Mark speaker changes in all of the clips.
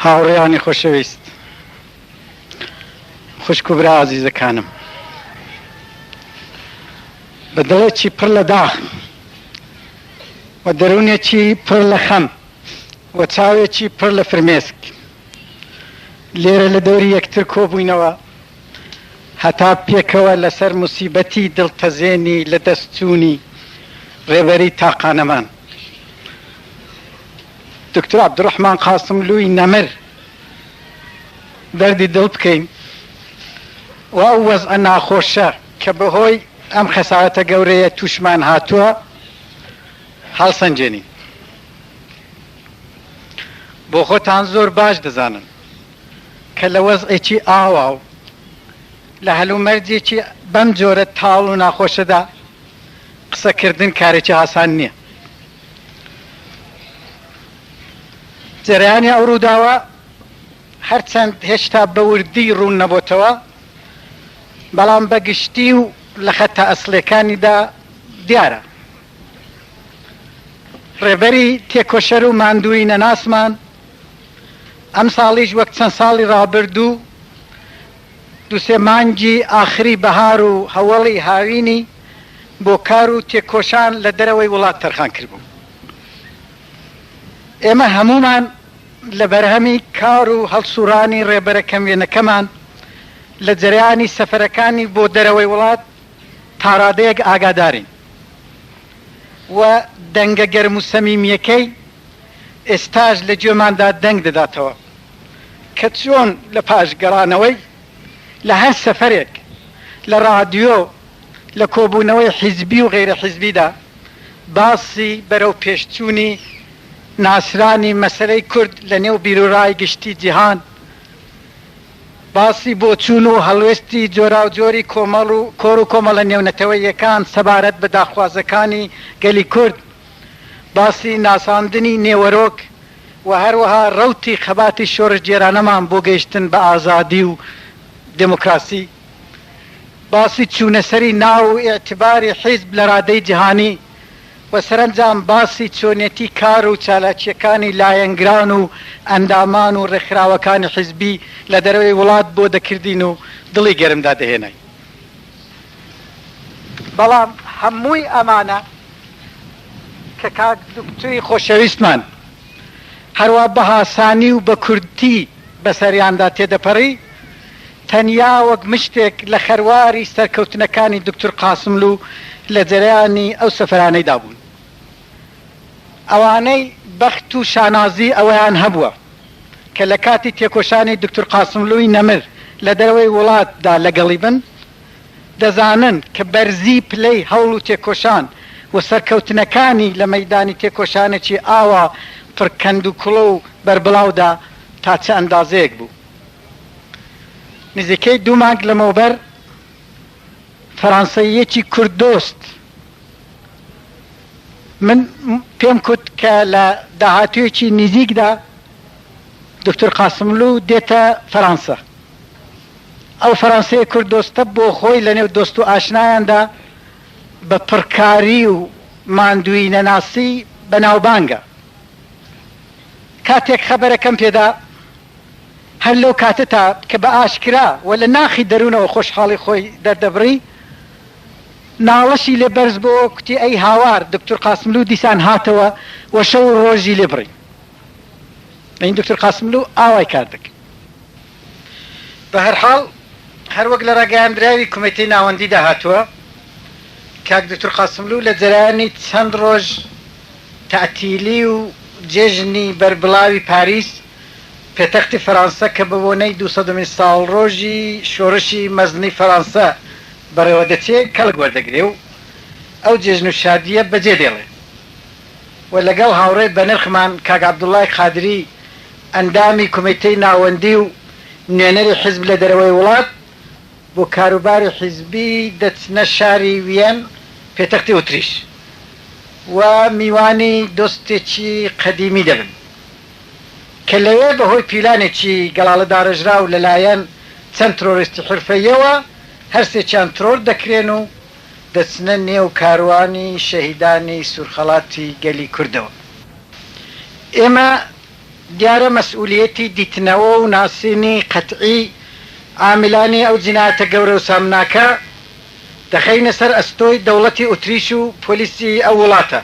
Speaker 1: هاوڕێیانی خۆشەویست، خوشک و برا عەزیزەکانم، بە دڵێکی پڕ لە داخ و دەروونێکی پڕ لە خەم و چاوێکی پڕ لە فرمێسک لێرە لە دەوری یەکتر کۆبووینەوە هەتا پێکەوە لەسەر موسیبەتی دڵتەزێنی لە دەستچوونی ڕێبەری تاقانەمان دکتۆر عەبدوڕەحمان قاسملووی نەمر دەردی دڵ بکەین و ئەو وەزعە ناخۆشە کە بەهۆی ئەم خەسارەتە گەورەیە تووشمان هاتووە هەڵسەنجێنین. بۆ خۆتان زۆر باش دەزانن کە لە وەزعێکی ئاوا و لە هەلومەرجێکی بەم جۆرە تاڵ و ناخۆشەدا قسەکردن کارێکی ئاسان نییە. جەرەیانی ئەو ڕووداوە هەرچەند هێشتا بە وردی ڕوون نەبۆتەوە، بەڵام بەگشتی و لە خەتە ئەسڵیەکانیدا دیارە. ڕێبەری تێکۆشەر و ماندووی نەناسمان ئەم ساڵیش وەک چەند ساڵی ڕابردوو دووسێ مانگی ئاخری بەهار و هەوڵی هاوینی بۆ کار و تێکۆشان لە دەرەوەی وڵات تەرخان کردبوو. ئێمە هەمومان لە بەرهەمی کار و هەڵسوڕانی ڕێبەرەکەم وێنەکەمان لە جەرەیانی سەفەرەکانی بۆ دەرەوەی وڵات تا ڕادەیەک ئاگادارین و دەنگە گەرم و سەمیمیەکەی ئێستاش لە گوێماندا دەنگ دەداتەوە کە چۆن لە پاشگەڕانەوەی لە هەر سەفەرێک لە ڕادیۆ لە کۆبوونەوەی حیزبی و غەیرە حیزبیدا باسی بەرەو پێشچوونی ناسرانی مەسەلەی کورد لە نێو بیرۆڕای گشتی جیهان، باسی بۆچوون و هەڵوێستی جۆرا و جۆری کۆمەڵ و کۆڕ و کۆمەڵە نێونەتەوەییەکان سەبارەت بە داخوازەکانی گەلی کورد، باسی ناساندنی نێوەرۆک و هەروەها ڕەوتی خەباتی شۆڕش جێرانەمان بۆ گەیشتن بە ئازادی و دموکراسی، باسی چوونەسەری ناو و ئێعتیباری حیزب لە ڕادەی جیهانی و سەرنجام باسی چۆنێتی کار و چالاکیەکانی لایەنگران و ئەندامان و ڕێکخراوەکانی حیزبی لە دەرەوەی وڵات بۆ دەکردین و دڵی گەرمدا دەهێنای. بەڵام هەمووی ئەمانە کە کاک دکتۆری خۆشەویستمان هەروە بە هاسانی و بە کورتی بەسەریاندا تێدەپەڕی، تەنیا وەک مشتێک لە خەرواری سەرکەوتنەکانی دکتۆر قاسملوو لە جەرەیانی ئەو سەفەرانەیدا بوون. ئەوانەی بەخت و شانازی ئەوەیان هەبووە کە لە کاتی تێکۆشانی دکتۆر قاسملووی نەمر لە دەرەوەی وڵاتدا لەگەڵی بن، دەزانن کە بەرزی پلەی هەوڵ و تێکۆشان و سەرکەوتنەکانی لە مەیدانی تێکۆشانێکی ئاوا پڕکەند و کوڵە و بەربڵاودا تا چە ئەندازەیەک بوو. نزیکەی 2 مانگ لەمەوبەر فەڕەنسەییەکی کورددۆست من پێم کوت کە لە داهاتوویەکی نزیکدا دکتۆر قاسملوو دێتە فەڕەنسا. ئەو فەڕەنسەیە کورددۆستە بۆ خۆی لە نێو دۆست و ئاشنایاندا بە پڕکاری و ماندووی نەناسی بەناوبانگە. کاتێک خەبەرەکەم پێدا هەر لەو کاتەتا کە بە ئاشکرا و لە ناخی دەروونەوە خۆشحاڵی خۆی دەردەبڕی، ناڵەشی لێ بەرز بۆ کوتی ئەی هاوار دکتۆر قاسملوو دیسان هاتەوە و شەو ڕۆژی لێ بڕی. این دکتۆر قاسملوو ئاوای کار دەکرد. بە هەرحاڵ هەروەک لە ڕاگەیاندراوی کومێتەی ناوەندیدا هاتووە، کاک دکتۆر قاسملوو لە جەرەیانی چەند ڕۆژ تەعتیلی و جێژنی بەربڵاوی پاریس پێتەختی فەڕەنسا کە بە بۆنەی 200مین ساڵ ڕۆژی شۆڕشی مەزنی فەڕەنسا بەڕێوە دەچێت کەڵک وەردەگرێ و ئەو جێژن و شادیە بەجێ دێڵێ و لەگەڵ هاوڕێ بە نرخمان کاک عەبدوڵڵای قادری ئەندامی کومێتەی ناوەندی و نوێنەری حیزب لە دەرەوەی وڵات بۆ کاروباری حیزبی دەچنە شاری وێن پێتەختی ئۆتریش و میوانی دۆستێکی قەدیمی دەبن کە لەوێ بەهۆی پیلانێکی گەڵاڵە داڕژرا و لەلایەن چەند ترۆریستی حرفەیەوە هەرسێکیان ترۆر دەکرێن و دەچنە نێو کاروانی شەهیدانی سوورخەڵاتی گەلی کوردەوە. ئێمە دیارە مەسئولیەتی دیتنەوە و ناسینی قەتعی عاملانی ئەو جینایەتە گەورە و سامناکە دەخەینە سەر ئەستۆی دەوڵەتی ئوتریش و پۆلیسی ئەو وڵاتە.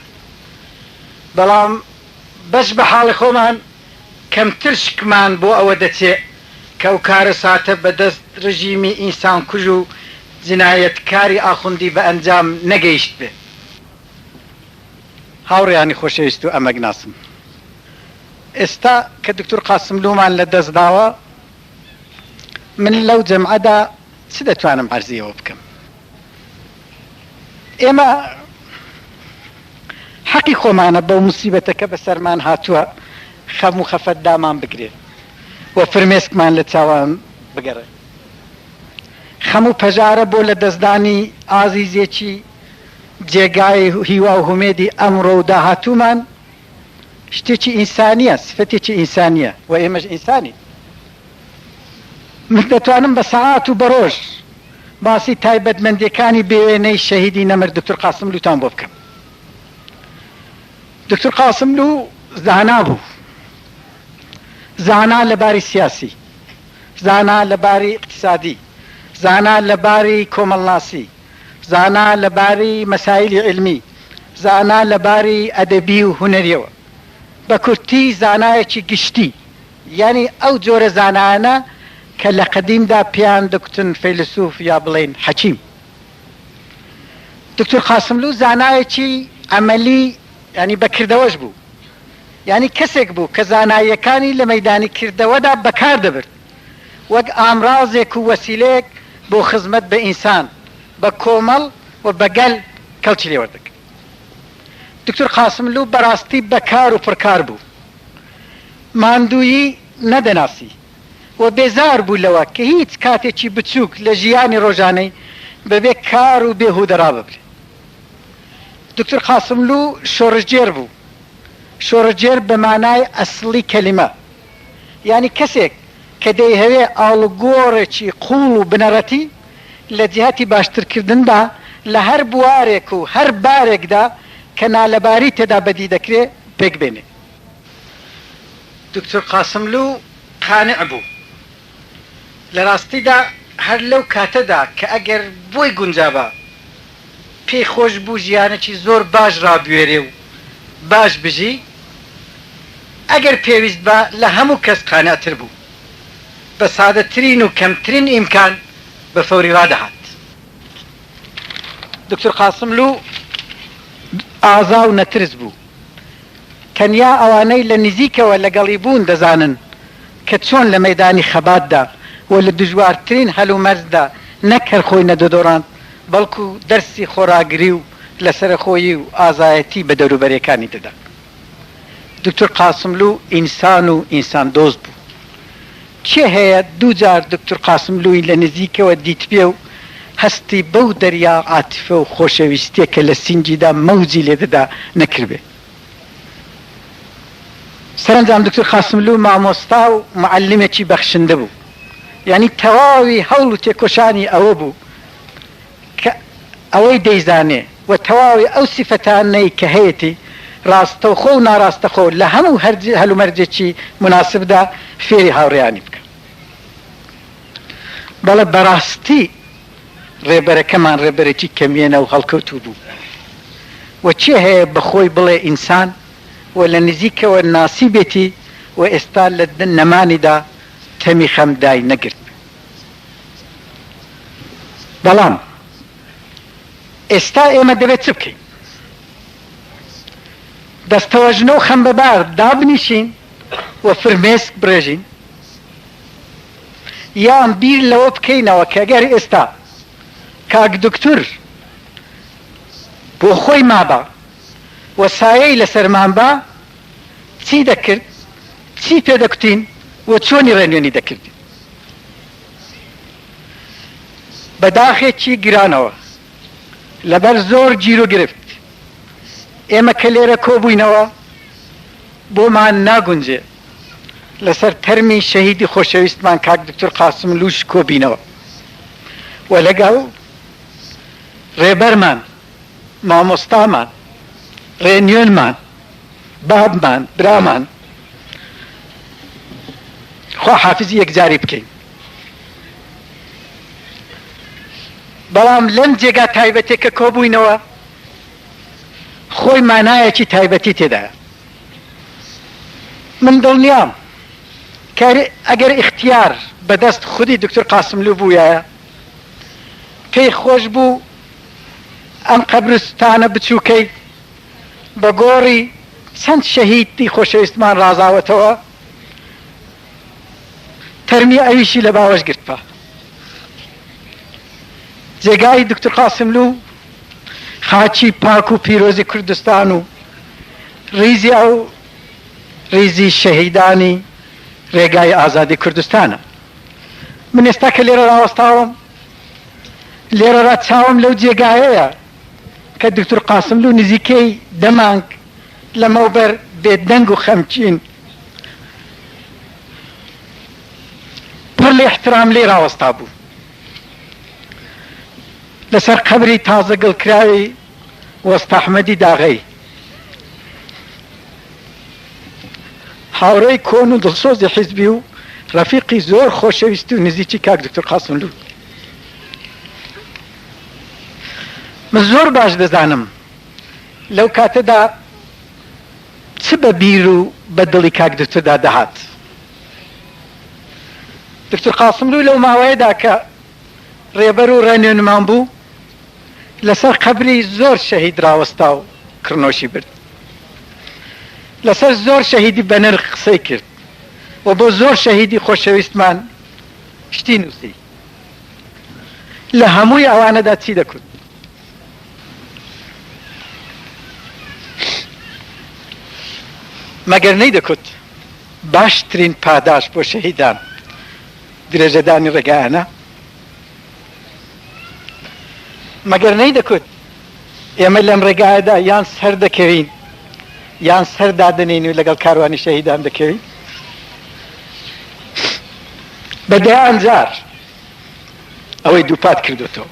Speaker 1: بەڵام بەش بە حاڵی خۆمان کەمتر شکمان بۆ ئەوە دەچێت کە ئەو کارە ساتە بەدەست ڕژیمی ئینسان کوژ و جینایەتکاری ئاخوندی بە ئەنجام نەگەیشت بێ. هاوڕێیانی خۆشەویست و ئەمەگناسم، ئێستا کە دکتۆر قاسملوومان لە دەست داوە، من لەو جەمعەدا چ دەتوانم عەرزیەوە بکەم؟ ئێمە حەقی خۆمانە بەو موسیبەتەکە بەسەرمان هاتووە خەم و خەفەت دامان بگرێ و فرمێسکمان لە چاوان بگەڕێ. خەم و پەژارە بۆ لە دەستدانی ئازیزێکی جێگای هیوا و هومێدی ئەمڕۆ و داهاتوومان شتێکی ئینسانیە، سفەتێکی ئینسانیە و ئێمەش ئینسانی. من دەتوانم بە سەعات و بە ڕۆژ باسی تایبەتمەندیەکانی بێوێنەی شەهیدی نەمر دکتۆر قاسملووتان بۆ بکەم. دکتۆر قاسملوو زانا بوو، زانا لەباری سیاسی، زانا لەباری اقتصادی، زانا لەباری کۆمەڵناسی، زانا لەباری مەسایلی علمی، زانا لەباری ئەدەبی و هونەریەوە. بە کورتی زانایەکی گشتی، یعنی ئەو جۆرە زانایانە کە لە قەدیمدا پیان دەکوتن فەیلسوف یا بڵێن حەکیم. دکتۆر قاسملوو زانایەکی ئەمەلی، ینی بەکردەوەش بوو، ینی کەسێک بوو کە زاناییەکانی لە مەیدانی کردەوەدا بەکار دەبرد وەک ئامڕازێک و وەسیلەیەک بۆ خزمەت بە ئینسان، بە کۆمەڵ و بەگەل کەڵکی لێوەردەکرد. دکتۆر قاسملوو بەڕاستی بەکار و پڕکار بوو، ماندوویی نەدەناسی و بێزار بوو لەوە کە هیچ کاتێکی بچووک لە ژیانی ڕۆژانەی بەبێ کار و بێهودەڕا ببرێ. دکتۆر قاسملوو شۆڕژگێر بوو، شۆڕژگێر بە مانای ئەسڵی کەلیمە، یعنی کەسێک کە دەیهەوێ ئاڵوگۆڕێکی قوڵ و بنەڕەتی لە جیهەتی باشترکردندا لە هەر بوارێک و هەر بارێکدا کە نالەباری تێدا بەدی دەکرێت پێک بێنێ. دکتۆر قاسملوو قانع بوو لە ڕاستیدا هەر لەو کاتەدا کە ئەگەر بۆی گونجابە پێی خۆش بوو ژیانێکی زۆر باش ڕابوێرێ و باش بژی، ئەگەر پێویست بە لە هەموو کەس قانعتر بوو، بە سادەترین و کەمترین ئیمکان بە فەوری ڕادەهات. دکتۆر قاسملوو ئازا و نەترس بوو، تەنیا ئەوانەی لە نزیکەوە لەگەڵی بوون دەزانن کە چۆن لە مەیدانی خەباتدا و لە دژوارترین هەلومەرزدا نەکەر خۆی نەدەدۆڕاند، بەڵکو دەرسی خۆراگری و لەسەرخۆیی و ئازایەتی بە دەوروبەرەکانی دەدا. دکتۆر قاسملوو ئینسان و ئینسان دۆست بوو. کێ هەیە دووجار دکتۆر قاسملووی لە نزیکەوە دیت پێ و هەستی بەو دەریا عاتیفە و خۆشەویستیە کە لە سینجیدا مەوجی لێدەدا نەکردبێ؟ سەرنجام دکتۆر قاسملوو مامۆستا و معەللیمێکی بەخشندە بوو، یعنی تەواوی هەوڵ و تێکۆشانی ئەوە بوو کە ئەوەی دەیزانێ و تەواوی ئەو سیفەتانەی کە هەیەی ڕاستەوخۆ و ناڕاستەخۆ لە هەموو هەلومەرجێکی مناسبدا فێری هاوڕێیانی بکە. بەڵێ بەڕاستی ڕێبەرەکەمان ڕێبەرێکی کەمیێنە و هەڵکەوتوو بوو و چێ هەیە بەخۆی بڵێ ئینسان و لە نزیکەوە ناسی بێتی و ئێستا لە نەمانیدا تەمی خەمدای نەگرت. بەڵام ئێستا ئێمە دەبێت چ بکەین؟ دەستەوەژنە و خەمبەبار دابنیشین و فرمێسک برێژین، یان بیر لەوە بکەینەوە کە ئەگەر ئێستا کاک دکتۆر بۆ خۆی مابە و سایەی لەسەرمان بە چی دەکرد، چی پێدەکوتین و چۆنی ڕێنوێنی دەکردین. بەداخێکی گرانەوە لەبەر زۆر گیر و گرفت ئێمە کە لێرە کۆبووینەوە بۆمان ناگونجێ لەسەر تەرمی شەهیدی خۆشەویستمان کاک دکتۆر قاسملووش کۆبینەوە و لەگەڵ ڕێبەرمان، مامۆستامان، ڕێنوێنمان، بابمان، برامان خوا حافزی یەکجاری بکەین. بەڵام لەم جێگا تایبەتێک کە کۆبووینەوە خۆی مانایەکی تایبەتی تێدایە. من دڵنیام ئەگەر اختیار بەدەست خودی دکتۆر قاسملوو بوویایە پێی خۆش بوو ئەم قەبرستانە بچووکەی بە گۆڕی چەند شەهیدی خۆشەویستمان ڕازاوەتەوە تەرمی ئەویشی لە باوەش گرتپە. جێگای دکتۆر قاسملوو خاچی پاک و پیرۆزی کوردستان و ریزی ئەو ریزی شەهیدانی ڕێگای ئازادی کوردستانە. من ئێستا کە لێرە ڕاوەستاوم لێرەڕا چاوم لەو جێگایەیە کە دکتۆر قاسملوو نزیکەی دەمانگ لەمەوبەر بێدەنگ و خەمچین پڕ لە احترام لێ ڕاوەستا بوو لەسەر قەبری تازە گڵکراوی وەستا ئەحمەدی داغەی، هاوڕێی کۆن و دڵسۆزی حیزبی و ڕەفیقی زۆر خۆشەویستی و نزیکی کاک دکتۆر قاسملوو. من زۆر باش دەزانم لەو کاتەدا چ بە بیر و بە دڵی کاک دکتۆردا دەهات. دکتۆر قاسملوو لەو ماوەیەدا کە ڕێبەر و ڕێنوێنمان بوو لەسەر قەبری زۆر شەهید ڕاوەستا و کڕنۆشی برد، لەسەر زۆر شەهیدی بەنرخ قسەی کرد و بۆ زۆر شەهیدی خۆشەویستمان شتی نووسی. لە هەمووی ئەوانەدا چی دەکوت؟ مەگەر نەیدەکوت باشترین پاداش بۆ شەهیدان درێژەدانی ڕێگایانە؟ مەگەر نەیدەکوت ئێمە لەم ڕێگایەدا یان سەر دەکەوین یان سەر دادنین و لەگەڵ کاروانی شەهیدان دەکەوین؟ بەدەیان جار ئەوەی دووپات کردوتەوە.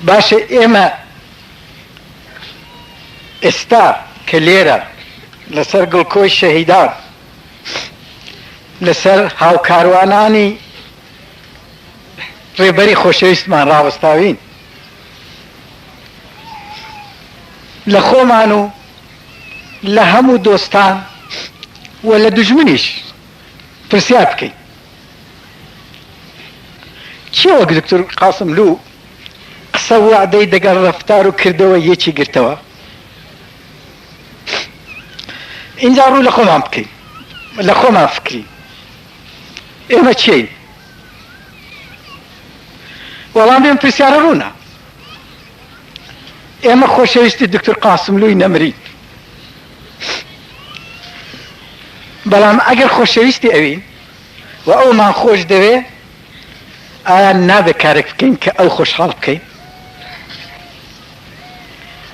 Speaker 1: باشە ئێمە ئێستا کە لێرە لەسەر گڵکۆی شەهیدان لەسەر هاوکاروانانی ڕێبەری خۆشەویستمان ڕاوەستاوین لە خۆمان و لە هەموو دۆستان و لە دوژمنیش پرسیار بکەین چی وەک دکتۆر قاسملوو قسە وعدەی دەگەڵ ڕەفتار و کردەوە یەکی گرتەوە؟ اینجا ڕوو لە خۆمان بکەین، لە خۆمان فکرین ئێمە چین؟ وەڵام ئێمە پرسیارە ڕوونا. ئێمە خۆشەویستی دکتۆر قاسملووی نەمرین، بەڵام ئەگەر خۆشەویستی ئەوین و ئەومان خۆش دەوێ ئایا نابێت کارێک بکەین کە ئەو خۆشحاڵ بکەین؟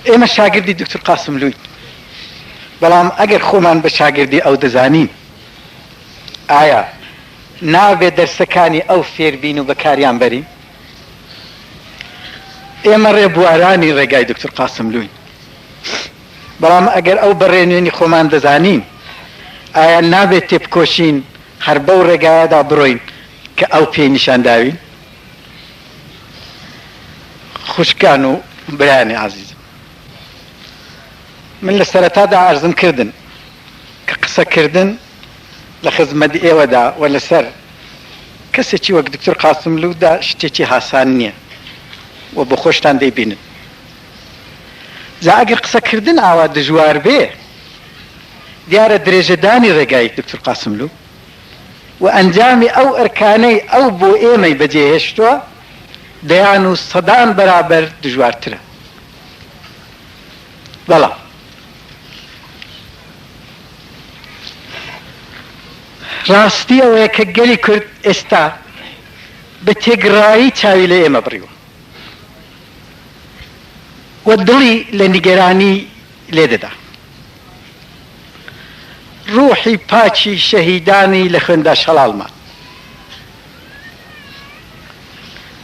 Speaker 1: ئێمە شاگردی دکتۆر قاسملووی، بەڵام ئەگەر خۆمان بە شاگردی ئەو دەزانین ئایا نابێت دەرسەکانی ئەو فێربین و بەکاریان بەرین؟ ئێمە ڕێبوارانی ڕێگای دکتۆر قاسملووین، بەڵام ئەگەر ئەو بەڕێنوێنی خۆمان دەزانین ئایا نابێت تێبکۆشین هەر بەو ڕێگایەدا بڕۆین کە ئەو پێی نیشان داوین؟ خوشکان و برایانی عەزیزم، من لە سەرەتادا عەرزم کردن کە قسەکردن لە خزمەتی ئێوەدا و لەسەر کەسێکی وەک دکتۆر قاسملوودا شتێکی هاسان نییە و بۆ خۆشتان دەیبینن. جا ئەگەر قسەکردن ئاوا دژوار بێ دیارە درێژەدانی ڕێگای دکتۆر قاسملوو و ئەنجامی ئەو ئەرکانەی ئەو بۆ ئێمەی بەجێهێشتووە دەیان و سەدان بەرابەر دژوارترە. بەڵام ڕاستی ئەوەیە کە گەلی کورد ئێستا بە تێگڕایی چاوی لە ئێمە بڕیوە و دڵی لە نیگەرانی لێدەدا. ڕوحی پاچی شەهیدانی لە خوێندا شەڵاڵمان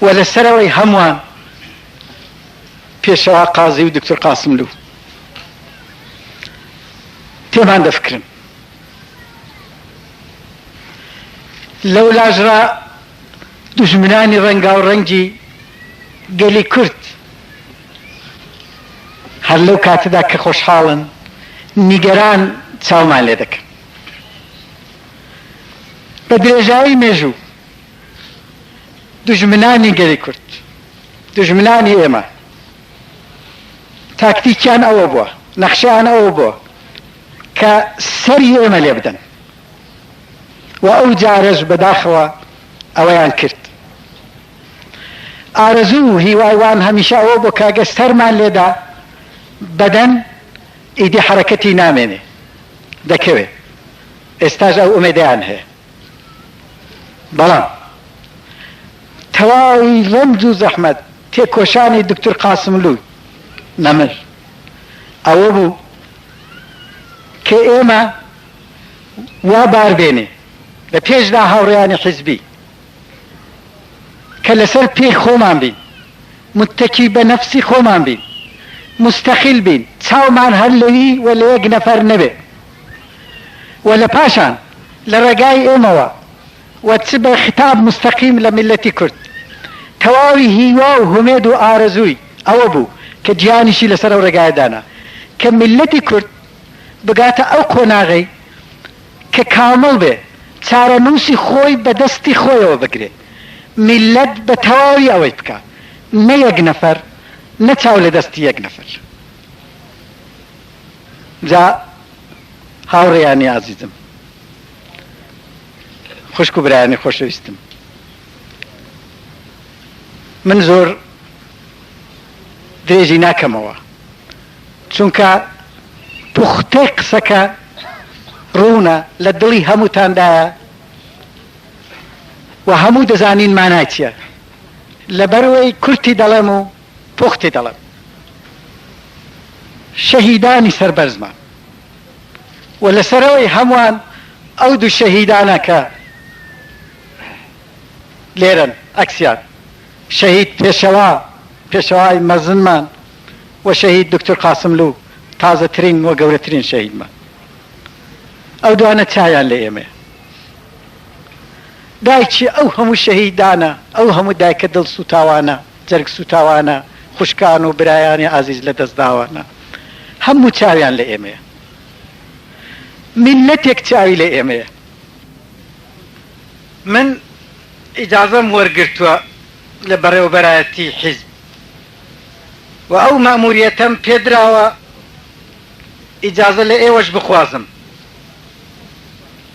Speaker 1: و لەسەرەوەی هەمووان پێشەوا قازی و دکتۆر قاسملوو تێمان دەفکرن لەو لاژرا دوژمنانی ڕەنگا و ڕەنگی گەلی کورد هەر لەو کاتەدا کە خۆشحاڵن نیگەران چاومان لێ دەکەن. بە درێژایی مێژوو دوژمنانی گەلی کورد، دوژمنانی ئێمە تاکتیکیان ئەوە بووە، نەخشەیان ئەوە بووە کە سەری ئێمە لێ بدەن و ئەو جارەش بەداخەوە ئەوەیان کرد. ئارەزوو هیوایوان هەمیشە ئەوە بۆ کاگە سەرمان لێدا بەدەن ئیدی حرەکەتی نامێنێ دەکەوێت. ئێستاش ئەو ئومێدیان هەیە، بەڵام تەواوی ڕەمز و زەحمەت تێکۆشانی دکتۆر قاسملوو نەمر ئەوە بوو کە ئێمە وا باربێنێ لە پێشدا هاوڕێیانی حیزبی کە لەسەر پێی خۆمان بین، متەکی بە نەفسی خۆمان بین، مستەقیل بین، چاومان هەر لەوی و لە یەک نەفەر نەبێ و لە پاشان لە ڕێگای ئێمەوە و چ بە ختاب مستەقیم لە میلەتی کورد. تەواوی هیوا و هومێد و ئارەزووی ئەوە بوو کە گیانیشی لەسەر ئەو ڕێگایەدانا کە میلەتی کورد بگاتە ئەو قۆناغەی کە کامڵ بێ، چارەنووسی خۆی بە دەستی خۆیەوە بگرێ، میلەت بە تەواوی ئەوەی بکە، نە یەک نەفەر، نە چاو لە دەستی یەک نەفەر. جا هاوڕێیانی عەزیزم، خوشک و برایانی خۆشەویستم، من زۆر درێژی ناکەمەوە چونکە پوختەی قسەکە ڕوونە لە دڵی هەمووتاندایە و هەموو دەزانین مانای چییە. لەبەرەوەی کورتی دەڵێم و پوختی دەڵێم. شەهیدانی سەربەرزمان و لەسەرەوەی هەمووان ئەو دوو شەهیدانە کە لێرن ئەکسیان، شەهید پێشەوای مەزنمان و شەهید دکتۆر قاسملوو تازەترین و گەورەترین شەهیدمان. ئەو دوانە چایان لە ئێمە. دایکی ئەو هەموو شەهیدانە، ئەو هەموو دایکە دڵ سوتاوانە، جەرگ سوتاوانە، خوشکان و برایانی عەزیز لە دەستداوانە، هەموو چاویان لە ئێمەیە. میلەتێک چاوی لە ئێمەیە. من ئیجازەم وەرگرتووە لە بەڕێوەبەرایەتی حیزب و ئەو مەئموریەتەم پێدراوە ئیجازە لە ئێوەش بخوازم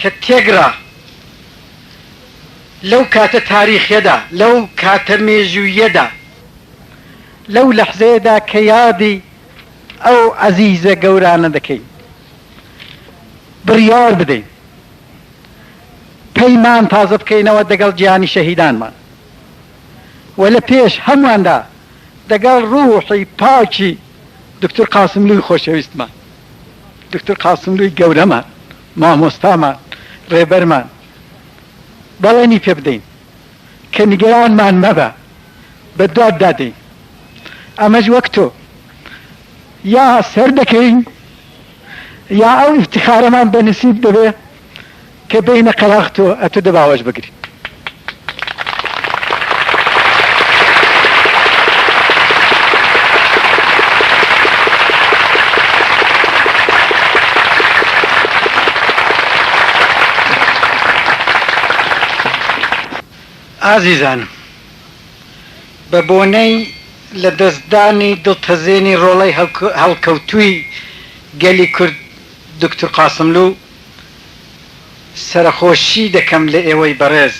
Speaker 1: کە تێگرا لەو کاتە تاریخیەدا، لەو کاتە مێژوویەدا، لەو لەحزەیەدا کە یادی ئەو عەزیزە گەورانە دەکەین، بڕیار بدەین پەیمان تازە بکەینەوە دەگەڵ گیانی شەهیدانمان و لە پێش هەموواندا دەگەڵ ڕوحی پاکی دکتۆر قاسملووی خۆشەویستمان، دکتۆر قاسملووی گەورەمان، مامۆستامان، ڕێبەرمان بەڵێنی پێ بدەین کە نیگەرانمان مەبە، بە دوات دادەین. ئەمەش وەک تۆ یا سەر دەکەین یا ئەو ئیفتیخارەمان بە نسیب دەبێ کە بینە قەلاغتۆ ئەتۆ دەباوەش بگری. ئازیزانم، بە بۆنەی لە دەستدانی دڵتەزێنی ڕۆڵەی هەڵکەوتووی گەلی کورد دکتۆر قاسملوو سەرخۆشی دەکەم لە ئێوەی بەڕێز،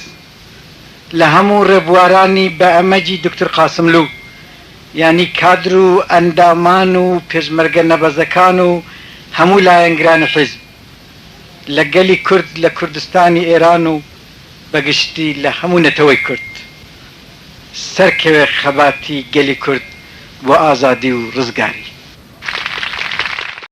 Speaker 1: لە هەموو ڕێبوارانی بە ئەمەجی دکتۆر قاسملوو، یعنی کادر و ئەندامان و پێشمەرگە نەبەزەکان و هەموو لایەنگرانی حیزب لە گەلی کورد لە کوردستانی ئێران و بەگشتی لە هەموو نەتەوەی کورد سەرکەوێ خەباتی گەلی کورد بۆ ئازادی و ڕزگاری.